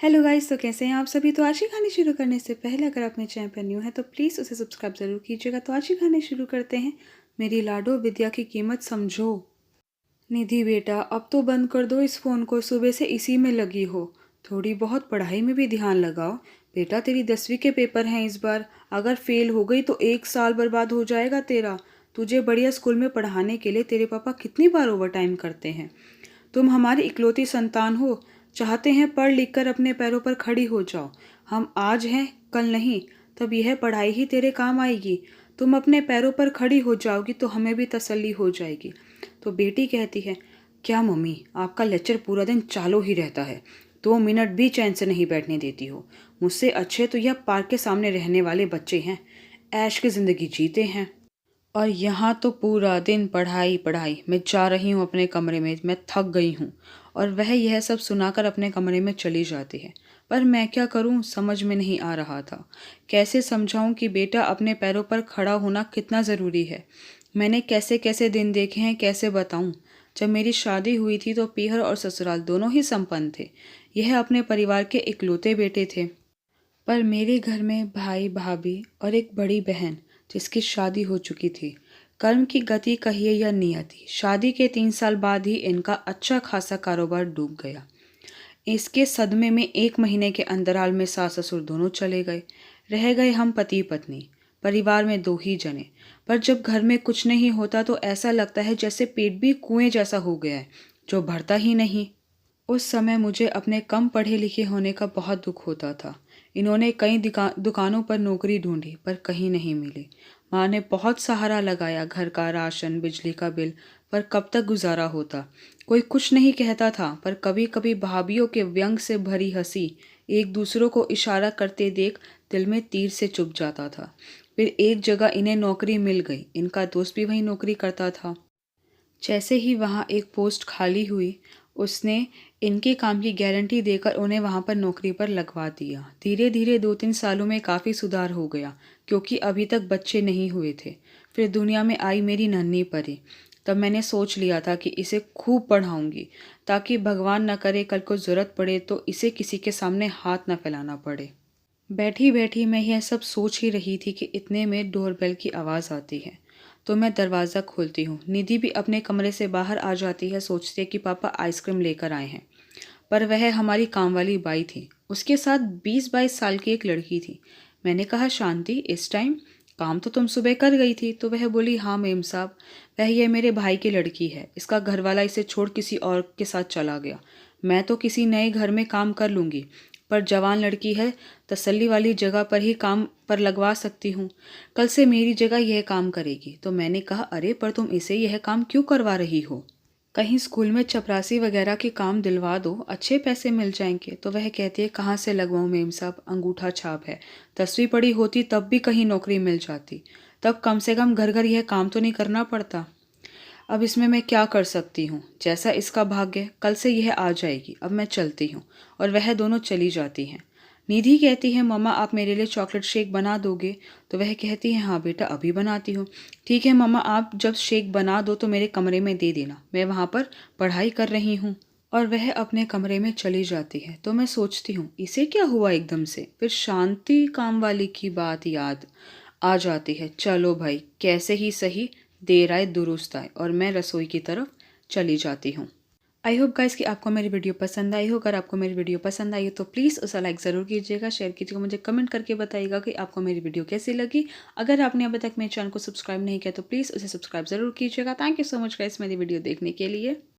Hello guys, तो कैसे हैं आप सभी। तो आज की कहानी शुरू करने से पहले अगर आप मेरे चैनल पर न्यू हैं तो प्लीज़ उसे सब्सक्राइब ज़रूर कीजिएगा। तो आज की कहानी शुरू करते हैं। मेरी लाडो, विद्या की कीमत समझो। निधि बेटा, अब तो बंद कर दो इस फ़ोन को, सुबह से इसी में लगी हो। थोड़ी बहुत पढ़ाई में भी ध्यान लगाओ। बेटा, तेरी 10वीं के पेपर हैं इस बार। अगर फेल हो गई तो 1 साल बर्बाद हो जाएगा तेरा। तुझे बढ़िया स्कूल में पढ़ाने के लिए तेरे पापा कितनी बार ओवर टाइम करते हैं। तुम हमारी इकलौती संतान हो, चाहते हैं पढ़ लिख कर अपने पैरों पर खड़ी हो जाओ। हम आज हैं, कल नहीं। तब यह पढ़ाई ही तेरे काम आएगी। तुम अपने पैरों पर खड़ी हो जाओगी तो हमें भी तसल्ली हो जाएगी। तो बेटी कहती है, क्या मम्मी, आपका लेक्चर पूरा दिन चालू ही रहता है, 2 मिनट भी चैन से नहीं बैठने देती हो। मुझसे अच्छे तो यह पार्क के सामने रहने वाले बच्चे हैं, ऐश की ज़िंदगी जीते हैं। और यहाँ तो पूरा दिन पढ़ाई पढ़ाई। मैं जा रही हूँ अपने कमरे में, मैं थक गई हूँ। और वह यह सब सुनाकर अपने कमरे में चली जाती है। पर मैं क्या करूँ, समझ में नहीं आ रहा था। कैसे समझाऊँ कि बेटा, अपने पैरों पर खड़ा होना कितना ज़रूरी है। मैंने कैसे कैसे दिन देखे हैं, कैसे बताऊँ। जब मेरी शादी हुई थी तो पीहर और ससुराल दोनों ही संपन्न थे। यह अपने परिवार के इकलौते बेटे थे। पर मेरे घर में भाई भाभी और एक बड़ी बहन जिसकी शादी हो चुकी थी। कर्म की गति कहिए या नियति, शादी के 3 साल बाद ही इनका अच्छा खासा कारोबार डूब गया। इसके सदमे में 1 महीने के अंतराल में सास ससुर दोनों चले गए। रह गए हम पति पत्नी, परिवार में 2 ही जने। पर जब घर में कुछ नहीं होता तो ऐसा लगता है जैसे पेट भी कुएं जैसा हो गया है, जो भरता ही नहीं। उस समय मुझे अपने कम पढ़े लिखे होने का बहुत दुख होता था। इन्होंने कई दुकानों पर नौकरी ढूंढी पर कहीं नहीं मिली। माँ ने बहुत सहारा लगाया, घर का राशन, बिजली का बिल, पर कब तक गुजारा होता। कोई कुछ नहीं कहता था, पर कभी कभी भाभीियों के व्यंग से भरी हंसी, एक दूसरों को इशारा करते देख दिल में तीर से चुभ जाता था। फिर एक जगह इन्हें नौकरी मिल गई। इनका दोस्त भी वहीं नौकरी करता था। जैसे ही वहाँ एक पोस्ट खाली हुई, उसने इनके काम की गारंटी देकर उन्हें वहाँ पर नौकरी पर लगवा दिया। धीरे धीरे 2-3 सालों में काफ़ी सुधार हो गया, क्योंकि अभी तक बच्चे नहीं हुए थे। फिर दुनिया में आई मेरी नन्ही परी। तब मैंने सोच लिया था कि इसे खूब पढ़ाऊंगी, ताकि भगवान न करे कल को ज़रूरत पड़े तो इसे किसी के सामने हाथ न फैलाना पड़े। बैठी बैठी मैं यह सब सोच ही रही थी कि इतने में डोरबेल की आवाज़ आती है। तो मैं दरवाज़ा खोलती हूँ। निधि भी अपने कमरे से बाहर आ जाती है, सोचती है कि पापा आइसक्रीम लेकर आए हैं। पर वह हमारी काम वाली बाई थी। उसके साथ 20-22 साल की एक लड़की थी। मैंने कहा, शांति, इस टाइम काम तो तुम सुबह कर गई थी। तो वह बोली, हाँ मेम साहब, वह ये मेरे भाई की लड़की है। इसका घरवाला इसे छोड़ किसी और के साथ चला गया। मैं तो किसी नए घर में काम कर लूँगी, पर जवान लड़की है, तसल्ली वाली जगह पर ही काम पर लगवा सकती हूँ। कल से मेरी जगह यह काम करेगी। तो मैंने कहा, अरे पर तुम इसे यह काम क्यों करवा रही हो? कहीं स्कूल में चपरासी वगैरह के काम दिलवा दो, अच्छे पैसे मिल जाएंगे। तो वह कहती है, कहाँ से लगवाऊँ मेम साहब, अंगूठा छाप है। 10वीं पढ़ी होती तब भी कहीं नौकरी मिल जाती। तब कम से कम घर घर यह काम तो नहीं करना पड़ता। अब इसमें मैं क्या कर सकती हूँ, जैसा इसका भाग्य। कल से यह आ जाएगी। अब मैं चलती हूँ। और वह दोनों चली जाती हैं। निधि कहती है, मम्मा आप मेरे लिए चॉकलेट शेक बना दोगे? तो वह कहती है, हाँ बेटा, अभी बनाती हूँ। ठीक है मम्मा, आप जब शेक बना दो तो मेरे कमरे में दे देना, मैं वहाँ पर पढ़ाई कर रही हूँ। और वह अपने कमरे में चली जाती है। तो मैं सोचती हूँ, इसे क्या हुआ एकदम से। फिर शांति काम वाली की बात याद आ जाती है। चलो भाई, कैसे ही सही, देर आए दुरुस्त आए। और मैं रसोई की तरफ चली जाती हूँ। आई होप गाइस कि आपको मेरी वीडियो पसंद आई हो। अगर आपको मेरी वीडियो पसंद आई हो तो प्लीज़ उसे लाइक ज़रूर कीजिएगा, शेयर कीजिएगा, मुझे कमेंट करके बताइएगा कि आपको मेरी वीडियो कैसी लगी। अगर आपने अभी तक मेरे चैनल को सब्सक्राइब नहीं किया तो प्लीज़ उसे सब्सक्राइब ज़रूर कीजिएगा। Thank you so much guys मेरी वीडियो देखने के लिए।